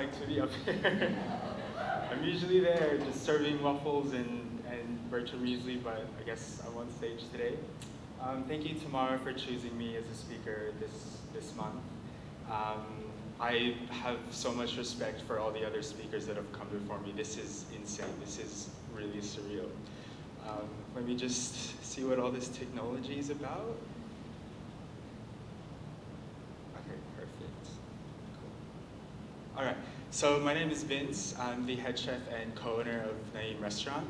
like to be up here. I'm usually there just serving waffles and virtual muesli, but I guess I'm on stage today. Thank you, Tamara, for choosing me as a speaker this month. I have so much respect for all the other speakers that have come before me. This is insane. This is really surreal. Let me just see what all this technology is about. Okay, perfect. Cool. All right, so my name is Vince. I'm the head chef and co-owner of Naeem Restaurant.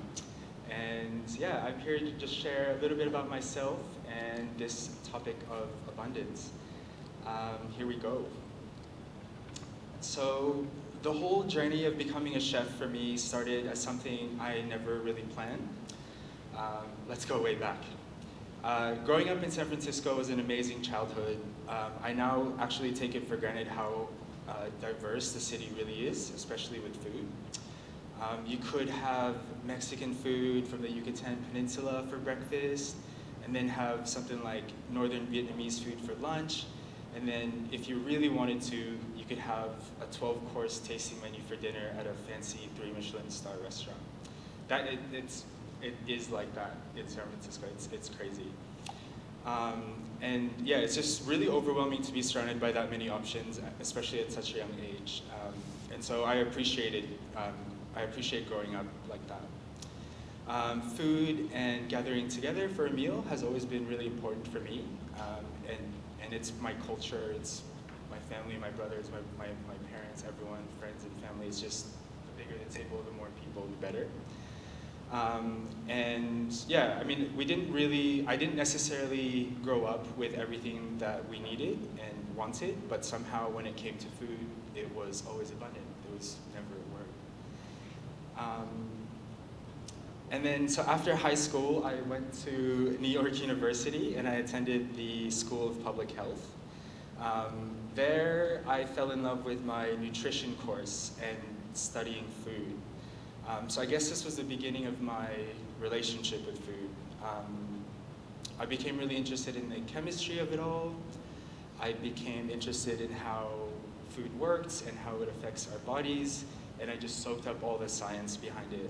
And yeah, I'm here to just share a little bit about myself and this topic of abundance. Here we go. So the whole journey of becoming a chef for me started as something I never really planned. Let's go way back. Growing up in San Francisco was an amazing childhood. I now actually take it for granted how diverse the city really is, especially with food. You could have Mexican food from the Yucatan Peninsula for breakfast, and then have something like Northern Vietnamese food for lunch. And then if you really wanted to, you could have a 12-course tasting menu for dinner at a fancy 3 Michelin star restaurant. It is like that in San Francisco. It's crazy. And yeah, it's just really overwhelming to be surrounded by that many options, especially at such a young age. And so I appreciate growing up like that. Food and gathering together for a meal has always been really important for me. And it's my culture, it's my family, my brothers, my parents, everyone, friends and family. It's just the bigger the table, the more people, the better. And yeah, I mean, I didn't necessarily grow up with everything that we needed and wanted, but somehow when it came to food, it was always abundant. It was never a word. And then, so after high school, I went to New York University and I attended the School of Public Health. There, I fell in love with my nutrition course and studying food. So I guess this was the beginning of my relationship with food. I became really interested in the chemistry of it all. I became interested in how food works and how it affects our bodies, and I just soaked up all the science behind it.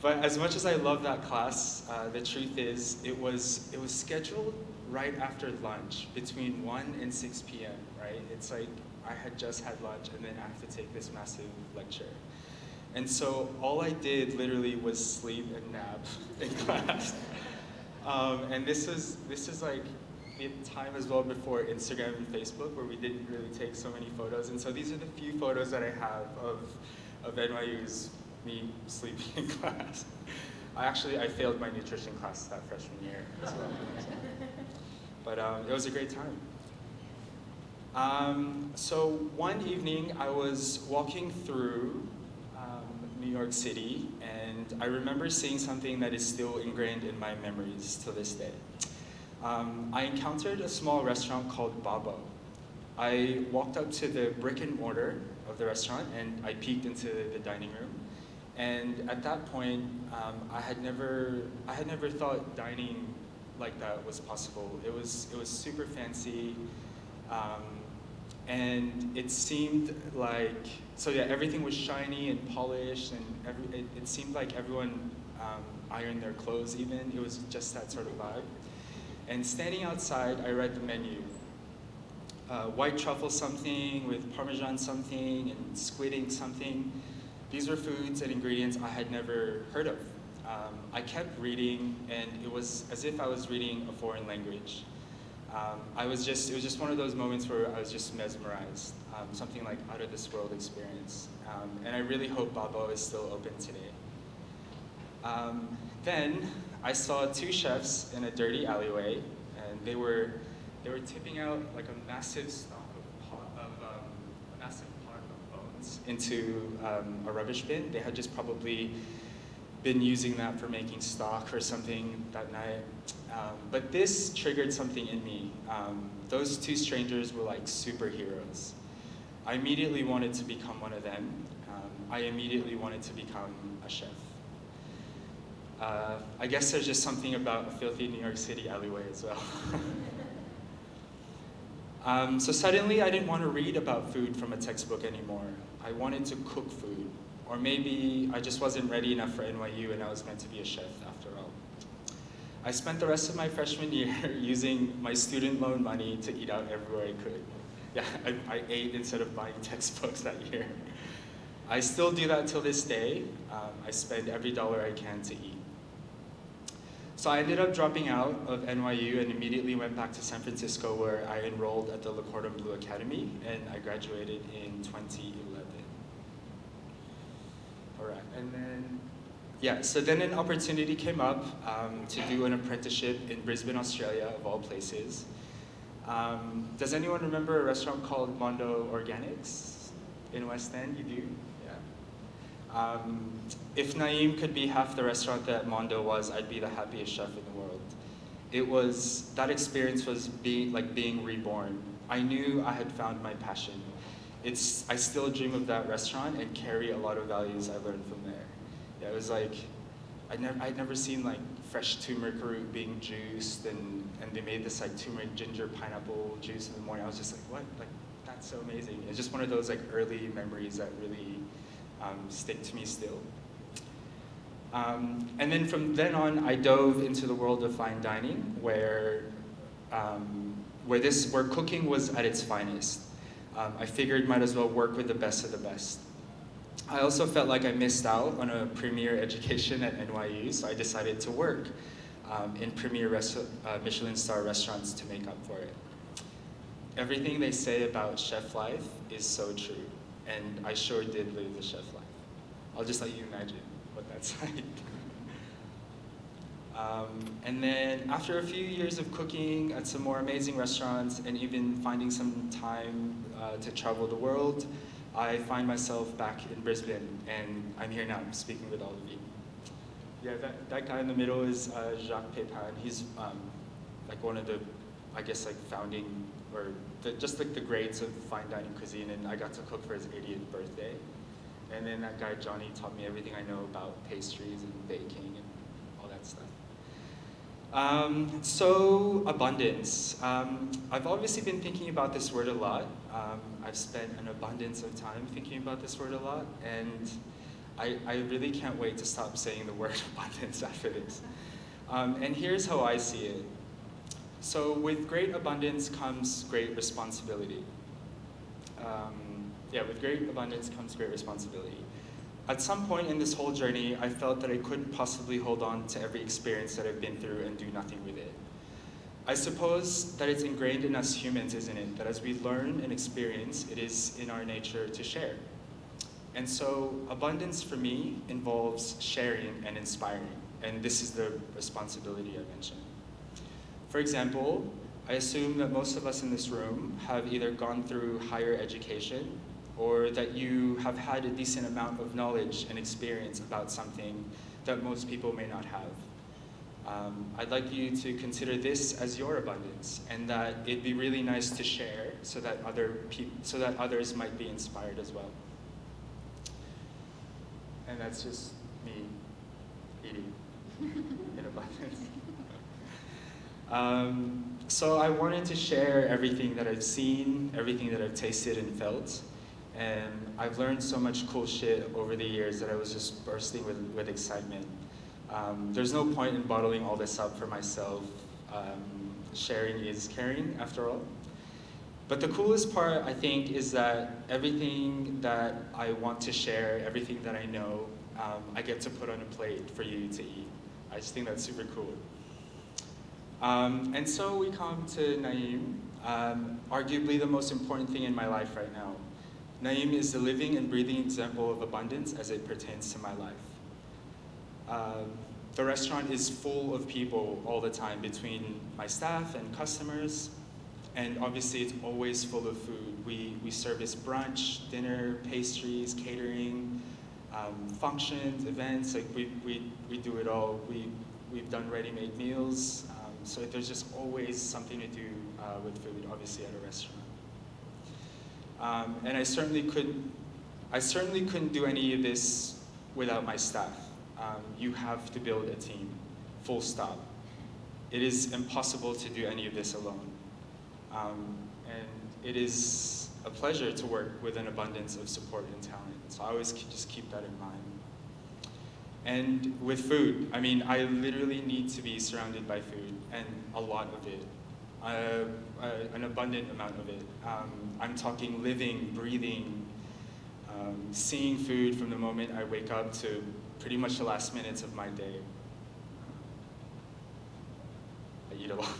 But as much as I love that class, the truth is it was scheduled right after lunch, between 1 and 6 p.m., right? It's like I had just had lunch and then I have to take this massive lecture. And so all I did literally was sleep and nap in class. And this is like the time as well before Instagram and Facebook, where we didn't really take so many photos. And so these are the few photos that I have of NYU's me sleeping in class. I failed my nutrition class that freshman year as well. But it was a great time. So one evening I was walking through New York City, and I remember seeing something that is still ingrained in my memories to this day. I encountered a small restaurant called Babo. I walked up to the brick and mortar of the restaurant and I peeked into the dining room. And at that point, I had never thought dining like that was possible. It was super fancy, and it seemed like, so yeah, everything was shiny and polished, and it seemed like everyone ironed their clothes even. It was just that sort of vibe. And standing outside, I read the menu. White truffle something with Parmesan something and squid ink something. These were foods and ingredients I had never heard of. I kept reading, and it was as if I was reading a foreign language. It was just one of those moments where I was just mesmerized, something like out of this world experience. And I really hope Babo is still open today. Then I saw 2 chefs in a dirty alleyway, and they were tipping out like a massive pot of bones into a rubbish bin. They had just probably been using that for making stock or something that night. But this triggered something in me. Those 2 strangers were like superheroes. I immediately wanted to become one of them. I immediately wanted to become a chef. I guess there's just something about a filthy New York City alleyway as well. So suddenly I didn't want to read about food from a textbook anymore. I wanted to cook food. Or maybe I just wasn't ready enough for NYU and I was meant to be a chef after all. I spent the rest of my freshman year using my student loan money to eat out everywhere I could. Yeah, I ate instead of buying textbooks that year. I still do that till this day. I spend every dollar I can to eat. So I ended up dropping out of NYU and immediately went back to San Francisco where I enrolled at the Le Cordon Bleu Academy and I graduated in 2011. All right, and then, yeah, so then an opportunity came up to do an apprenticeship in Brisbane, Australia, of all places. Does anyone remember a restaurant called Mondo Organics in West End? You do? Yeah. If Naeem could be half the restaurant that Mondo was, I'd be the happiest chef in the world. That experience was being reborn. I knew I had found my passion. I still dream of that restaurant and carry a lot of values I learned from there. Yeah, it was like, I'd never seen like fresh turmeric root being juiced and they made this like turmeric ginger pineapple juice in the morning. I was just like, what? Like, that's so amazing. It's just one of those like early memories that really stick to me still. And then from then on, I dove into the world of fine dining where cooking was at its finest. I figured might as well work with the best of the best. I also felt like I missed out on a premier education at NYU, so I decided to work in premier Michelin star restaurants to make up for it. Everything they say about chef life is so true, and I sure did live the chef life. I'll just let you imagine what that's like. And then after a few years of cooking at some more amazing restaurants and even finding some time to travel the world, I find myself back in Brisbane and I'm here now speaking with all of you. Yeah, that guy in the middle is Jacques Pépin. He's like one of the, I guess like founding, or just like the greats of fine dining cuisine, and I got to cook for his 80th birthday. And then that guy Johnny taught me everything I know about pastries and baking and all that stuff. So abundance. I've obviously been thinking about this word a lot. I've spent an abundance of time thinking about this word a lot, and I really can't wait to stop saying the word abundance after this. And here's how I see it. So with great abundance comes great responsibility. With great abundance comes great responsibility. At some point in this whole journey, I felt that I couldn't possibly hold on to every experience that I've been through and do nothing with it. I suppose that it's ingrained in us humans, isn't it? That as we learn and experience, it is in our nature to share. And so abundance for me involves sharing and inspiring. And this is the responsibility I mentioned. For example, I assume that most of us in this room have either gone through higher education or that you have had a decent amount of knowledge and experience about something that most people may not have. I'd like you to consider this as your abundance, and that it'd be really nice to share so that others might be inspired as well. And that's just me eating in abundance. So I wanted to share everything that I've seen, everything that I've tasted and felt. And I've learned so much cool shit over the years that I was just bursting with excitement. There's no point in bottling all this up for myself. Sharing is caring, after all. But the coolest part, I think, is that everything that I want to share, everything that I know, I get to put on a plate for you to eat. I just think that's super cool. And so we come to Naeem, arguably the most important thing in my life right now. Naeem is the living and breathing example of abundance as it pertains to my life. The restaurant is full of people all the time between my staff and customers, and obviously it's always full of food. We service brunch, dinner, pastries, catering, functions, events, like we do it all. We've done ready-made meals, so there's just always something to do with food, obviously at a restaurant. And I certainly couldn't do any of this without my staff. You have to build a team, full stop. It is impossible to do any of this alone. And it is a pleasure to work with an abundance of support and talent. So I always just keep that in mind. And with food, I mean, I literally need to be surrounded by food, and a lot of it, an abundant amount of it. I'm talking living, breathing, seeing food from the moment I wake up to pretty much the last minutes of my day. I eat a lot.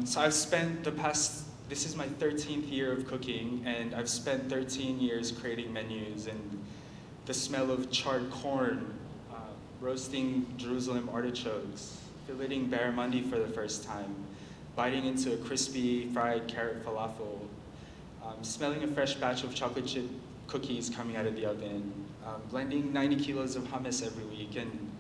So I've spent this is my 13th year of cooking, and I've spent 13 years creating menus, and the smell of charred corn, roasting Jerusalem artichokes, filleting barramundi for the first time, biting into a crispy fried carrot falafel, smelling a fresh batch of chocolate chip cookies coming out of the oven, blending 90 kilos of hummus every week, and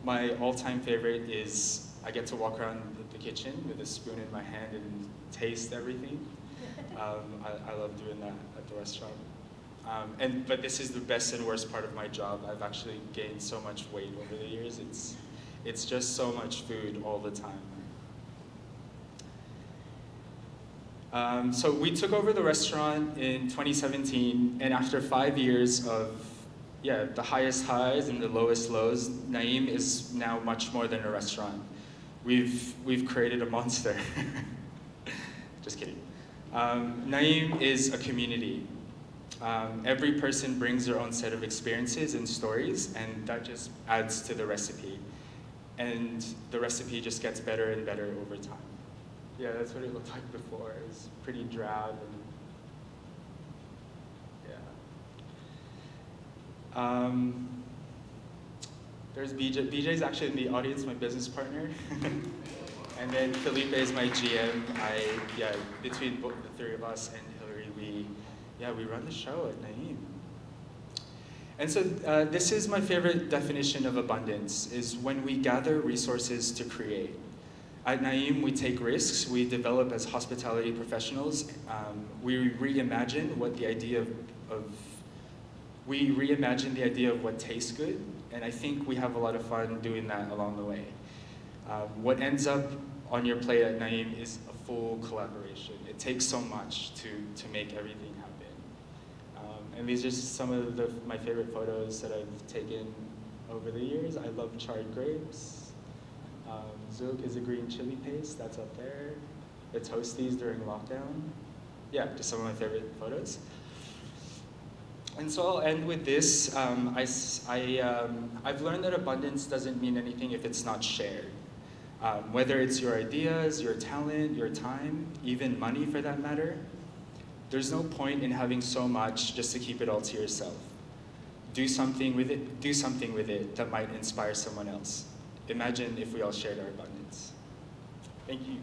my all-time favorite is I get to walk around the kitchen with a spoon in my hand and taste everything. I love doing that at the restaurant. But this is the best and worst part of my job. I've actually gained so much weight over the years. It's just so much food all the time. So we took over the restaurant in 2017, and after 5 years of the highest highs and the lowest lows, Naeem is now much more than a restaurant. We've created a monster. Just kidding. Naeem is a community. Every person brings their own set of experiences and stories, and that just adds to the recipe. And the recipe just gets better and better over time. Yeah, that's what it looked like before. It was pretty drab and there's BJ. BJ's actually in the audience, my business partner. And then Felipe is my GM. Between the three of us and Hillary, we run the show at Naeem. And so this is my favorite definition of abundance, is when we gather resources to create. At Naeem, we take risks, we develop as hospitality professionals, we reimagine the idea of what tastes good, and I think we have a lot of fun doing that along the way. What ends up on your plate at Naeem is a full collaboration. It takes so much to make everything happen. And these are just some of my favorite photos that I've taken over the years. I love charred grapes. Zook is a green chili paste, that's up there. The Toasties during lockdown. Yeah, just some of my favorite photos. And so I'll end with this. I've learned that abundance doesn't mean anything if it's not shared. Whether it's your ideas, your talent, your time, even money for that matter, there's no point in having so much just to keep it all to yourself. Do something with it that might inspire someone else. Imagine if we all shared our abundance. Thank you.